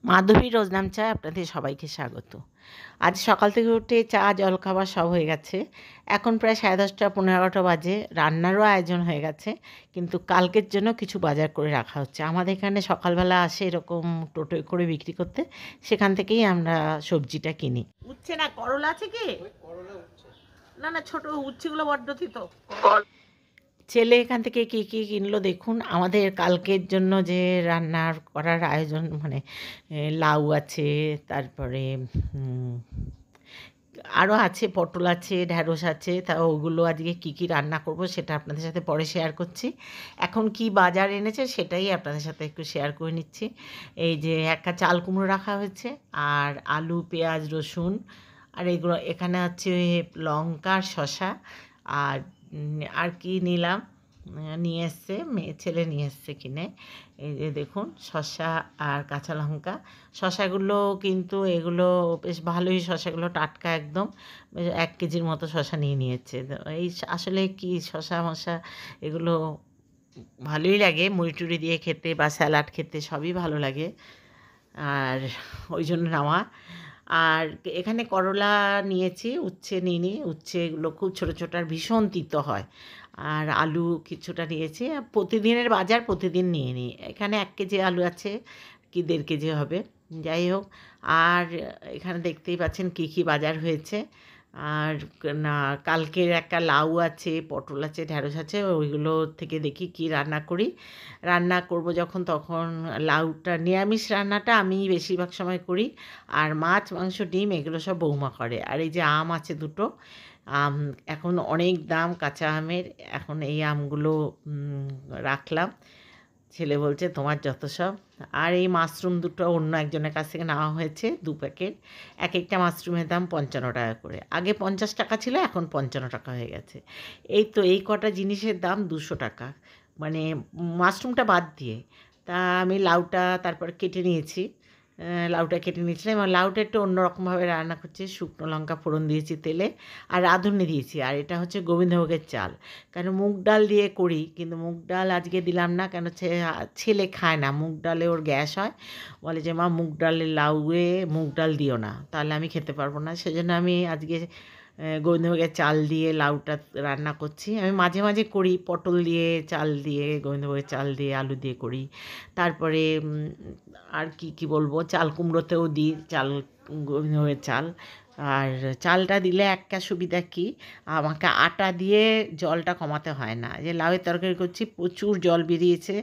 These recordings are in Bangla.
মাধবী রোজনাম চায় আপনাদের সবাইকে স্বাগত। আজ সকাল থেকে উঠে চা জলখাবার সব হয়ে গেছে। এখন প্রায় 10:30 11:30 বাজে। রান্নারও আয়োজন হয়ে গেছে, কিন্তু কালকের জন্য কিছু বাজার করে রাখা হচ্ছে। আমাদের এখানে সকালবেলা আসে এরকম টোটোয় করে বিক্রি করতে, সেখান থেকেই আমরা সবজিটা কিনি। উচ্ছে না করলা আছে কি? না না, ছোট উচ্ছেগুলো বড্ড তিতো। ছেলে এখান থেকে কী কী কিনলো দেখুন। আমাদের কালকের জন্য যে রান্নার করার আয়োজন, মানে লাউ আছে, তারপরে আরও আছে, পটল আছে, ঢ্যাঁড়স আছে। তা ওগুলো আজকে কী কী রান্না করব সেটা আপনাদের সাথে পরে শেয়ার করছি। এখন কি বাজার এনেছে সেটাই আপনাদের সাথে একটু শেয়ার করে নিচ্ছি। এই যে একটা চাল কুমড়ো রাখা হয়েছে, আর আলু, পেঁয়াজ, রসুন, আর এগুলো এখানে আছে লঙ্কা, শসা, আর আর কি নিলাম, নিয়ে এসছে ছেলে নিয়ে এসছে কিনে। এই যে দেখুন, শসা আর কাঁচা লঙ্কা। শসাগুলো কিন্তু এগুলো বেশ ভালোই, শসাগুলো টাটকা একদম। বেশ 1 কেজির মতো শসা নিয়ে নিয়েছে। তো এই আসলে কি শসা মশা এগুলো ভালোই লাগে মুড়ি টুড়ি দিয়ে খেতে বা স্যালাড খেতে, সবই ভালো লাগে, আর ওই জন্য নেওয়া। আর এখানে করলা নিয়েছি, উচ্ছে নিইনি। উচ্ছেগুলো খুব ছোটো ছোটো আর ভীষণ তিতো হয়। আর আলু কিছুটা নিয়েছি। প্রতিদিনের বাজার প্রতিদিন নিয়ে নিই। এখানে 1 কেজি আলু আছে, কি 1.5 কেজি হবে, যাই হোক। আর এখানে দেখতেই পাচ্ছেন কী কী বাজার হয়েছে। আর না, কালকের একটা লাউ আছে, পটল আছে, ঢ্যাঁড়স আছে, ওইগুলো থেকে দেখি কি রান্না করি। রান্না করব যখন, তখন লাউটা, নিরামিষ রান্নাটা আমি বেশিরভাগ সময় করি, আর মাছ, মাংস, ডিম এগুলো সব বৌমা করে। আর এই যে আম আছে 2টো আম, এখন অনেক দাম কাঁচা আমের। এখন এই আমগুলো রাখলাম। ছেলে বলছে তোমার যত সব। আর এই মাশরুম 2টো অন্য একজনের কাছ থেকে নেওয়া হয়েছে, 2 প্যাকেট। এক একটা মাশরুমের দাম 55 টাকা করে। আগে 50 টাকা ছিল, এখন 55 টাকা হয়ে গেছে। এই তো এই কটা জিনিসের দাম 200 টাকা, মানে মাশরুমটা বাদ দিয়ে। তা আমি লাউটা তারপর কেটে নিয়েছি। লাউটা কেটে নিয়েছিলাম, এবং লাউটা একটু অন্যরকমভাবে রান্না করছি। শুকনো লঙ্কা ফোড়ন দিয়েছি তেলে, আর রাঁধুনি দিয়েছি। আর এটা হচ্ছে গোবিন্দভোগের চাল, কেন মুগ ডাল দিয়ে করি, কিন্তু মুগ ডাল আজকে দিলাম না, কেন ছেলে খায় না মুগ ডালে, ওর গ্যাস হয়। বলে যে মা, মুগ ডালের লাউয়ে মুগ ডাল দিও না, তাহলে আমি খেতে পারবো না। সেজন্য আমি আজকে গোবিন্দভোগের চাল দিয়ে লাউটা রান্না করছি। আমি মাঝে মাঝে করি পটল দিয়ে, চাল দিয়ে, গোবিন্দভোগের চাল দিয়ে, আলু দিয়ে করি। তারপরে আর কি কি বলবো, চাল কুমড়োতেও দিই চাল, গোবিন্দভোগের চাল। আর চালটা দিলে একটা সুবিধা কি, আমাকে আটা দিয়ে জলটা কমাতে হয় না। যে লাউয়ের তরকারি করছি, প্রচুর জল বেরিয়েছে,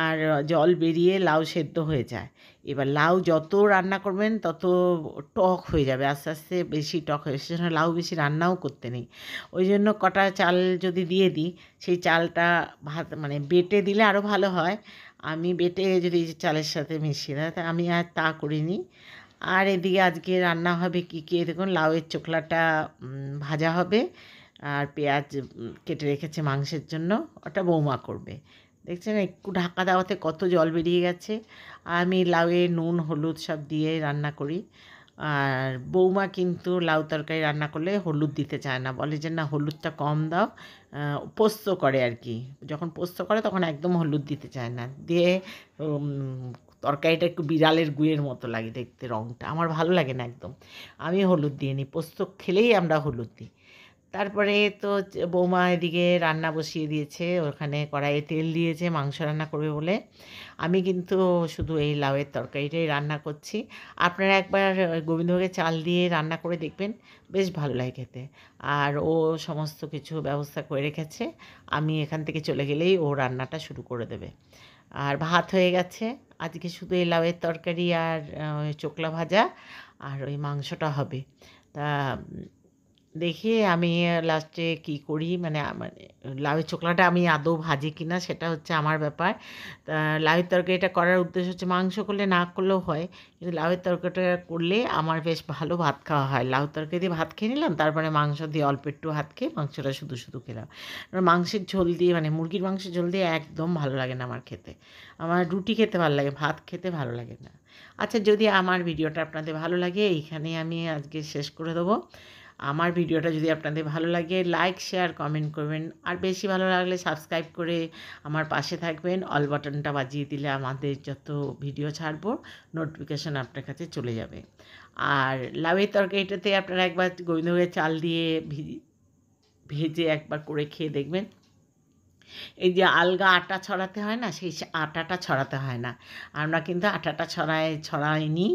আর জল বেরিয়ে লাউ সেদ্ধ হয়ে যায়। এবার লাউ যত রান্না করবেন তত টক হয়ে যাবে, আস্তে আস্তে বেশি টক হয়ে, সেজন্য লাউ বেশি রান্নাও করতে নেই। ওই জন্য কটা চাল যদি দিয়ে দিই, সেই চালটা ভাত মানে বেটে দিলে আরও ভালো হয়। আমি বেটে যদি চালের সাথে মিশিয়ে দেয়, তা আমি আর তা করিনি। আর এদিকে আজকে রান্না হবে কী কী, দেখুন লাউয়ের চোখলাটা ভাজা হবে, আর পেঁয়াজ কেটে রেখেছে মাংসের জন্য, ওটা বৌমা করবে। দেখছেন একটু ঢাকা দেওয়াতে কত জল বেরিয়ে গেছে। আমি লাউয়ে নুন হলুদ সব দিয়ে রান্না করি। আর বৌমা কিন্তু লাউ তরকারি রান্না করলে হলুদ দিতে চায় না, বলে যে না হলুদটা কম দাও। পোস্ত করে আর কি, যখন পোস্ত করে তখন একদম হলুদ দিতে চায় না, দিয়ে তরকারিটা একটু বিড়ালের গুয়ের মতো লাগে দেখতে, রঙটা আমার ভালো লাগে না একদম। আমি হলুদ দিয়ে নিই, পোস্ত খেলেই আমরা হলুদ দিই। তারপরে তো বৌমা এদিকে রান্না বসিয়ে দিয়েছে, ওখানে কড়াইয়ে তেল দিয়েছে মাংস রান্না করবে বলে। আমি কিন্তু শুধু এই লাউয়ের তরকারিটাই রান্না করছি। আপনারা একবার গোবিন্দভোগের চাল দিয়ে রান্না করে দেখবেন, বেশ ভালো লাগে খেতে। আর ও সমস্ত কিছু ব্যবস্থা করে রেখেছে, আমি এখান থেকে চলে গেলেই ও রান্নাটা শুরু করে দেবে। আর ভাত হয়ে গেছে, আজকে শুধু এই লাউয়ের তরকারি আর ওই চোকলা ভাজা আর ওই মাংসটা হবে। তা দেখি আমি লাস্টে কী করি, মানে লাউয়ের চোখলাটা আমি আদৌ ভাজি কি না সেটা হচ্ছে আমার ব্যাপার। তা লাউয়ের তরকারিটা করার উদ্দেশ্য হচ্ছে, মাংস করলে না করলেও হয়, কিন্তু লাউয়ের তরকারিটা করলে আমার বেশ ভালো ভাত খাওয়া হয়। লাউ তরকারি দিয়ে ভাত খেয়ে নিলাম, তারপরে মাংস দিয়ে অল্প একটু ভাত খেয়ে মাংসটা শুধু শুধু খেলাম। মাংসের ঝোল দিয়ে, মানে মুরগির মাংসের ঝোল দিয়ে একদম ভালো লাগে না আমার খেতে। আমার রুটি খেতে ভালো লাগে, ভাত খেতে ভালো লাগে না। আচ্ছা, যদি আমার ভিডিওটা আপনাদের ভালো লাগে, এইখানে আমি আজকে শেষ করে দেবো। আমার ভিডিওটা যদি আপনাদের ভালো লাগে লাইক শেয়ার কমেন্ট করবেন, আর বেশি ভালো লাগলে সাবস্ক্রাইব করে আমার পাশে থাকবেন। অল বাটনটা বাজিয়ে দিলে আমাদের যত ভিডিও ছাড়বো নোটিফিকেশান আপনার কাছে চলে যাবে। আর লাউয়ের তরকারিটাতে আপনারা একবার গোবিন্দভোগের চাল দিয়ে ভেজে একবার করে খেয়ে দেখবেন। এই যে আলগা আটা ছড়াতে হয় না, সেই আটাটা ছড়াতে হয় না। আমরা কিন্তু আটাটা ছড়াইনি।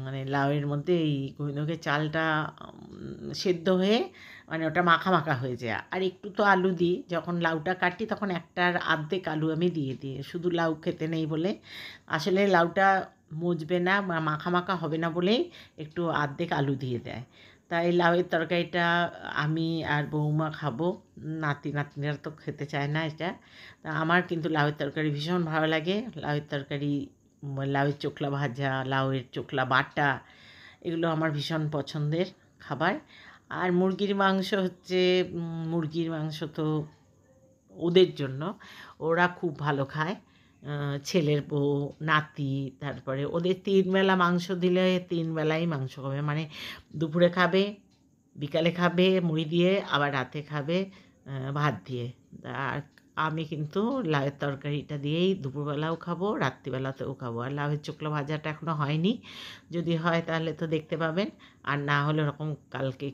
মানে লাউয়ের মধ্যে এই গোবিন্দভোগের চালটা সেদ্ধ হয়ে মানে ওটা মাখা মাখা হয়ে যায়। আর একটু তো আলু দিই, যখন লাউটা কাটি তখন একটার অর্ধেক আলু আমি দিয়ে দিই, শুধু লাউ খেতে নেই বলে। আসলে লাউটা মুজবে না বা মাখা মাখা হবে না বলেই একটু অর্ধেক আলু দিয়ে দেয়। তাই লাউয়ের তরকারিটা আমি আর বৌমা খাবো, নাতি নাতনিরা তো খেতে চায় না এটা। তা আমার কিন্তু লাউয়ের তরকারি ভীষণ ভালো লাগে। লাউয়ের তরকারি, লাউয়ের চোখলা ভাজা, লাউয়ের চোখলা বাটা, এগুলো আমার ভীষণ পছন্দের খাবার। আর মুরগির মাংস হচ্ছে, মুরগির মাংস তো ওদের জন্য, ওরা খুব ভালো খায়। ছেলের বউ, নাতি, তারপরে ওদের 3 বেলা মাংস দিলে 3 বেলাই মাংস খাবে। মানে দুপুরে খাবে, বিকালে খাবে মুড়ি দিয়ে, আবার রাতে খাবে ভাত দিয়ে। আর আমি কিন্তু লাউয়ের তরকারিটা দিয়েই দুপুরবেলাও খাবো, রাত্রিবেলাতেও খাবো। আর লাউয়ের চোখলা ভাজাটা এখনও হয়নি, যদি হয় তাহলে তো দেখতে পাবেন। আর না হলে ওরকম কালকে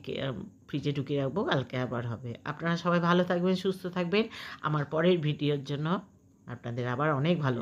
ফ্রিজে ঢুকিয়ে রাখবো, কালকে আবার হবে। আপনারা সবাই ভালো থাকবেন, সুস্থ থাকবেন। আমার পরের ভিডিওর জন্য আপনাদের আবার অনেক ভালো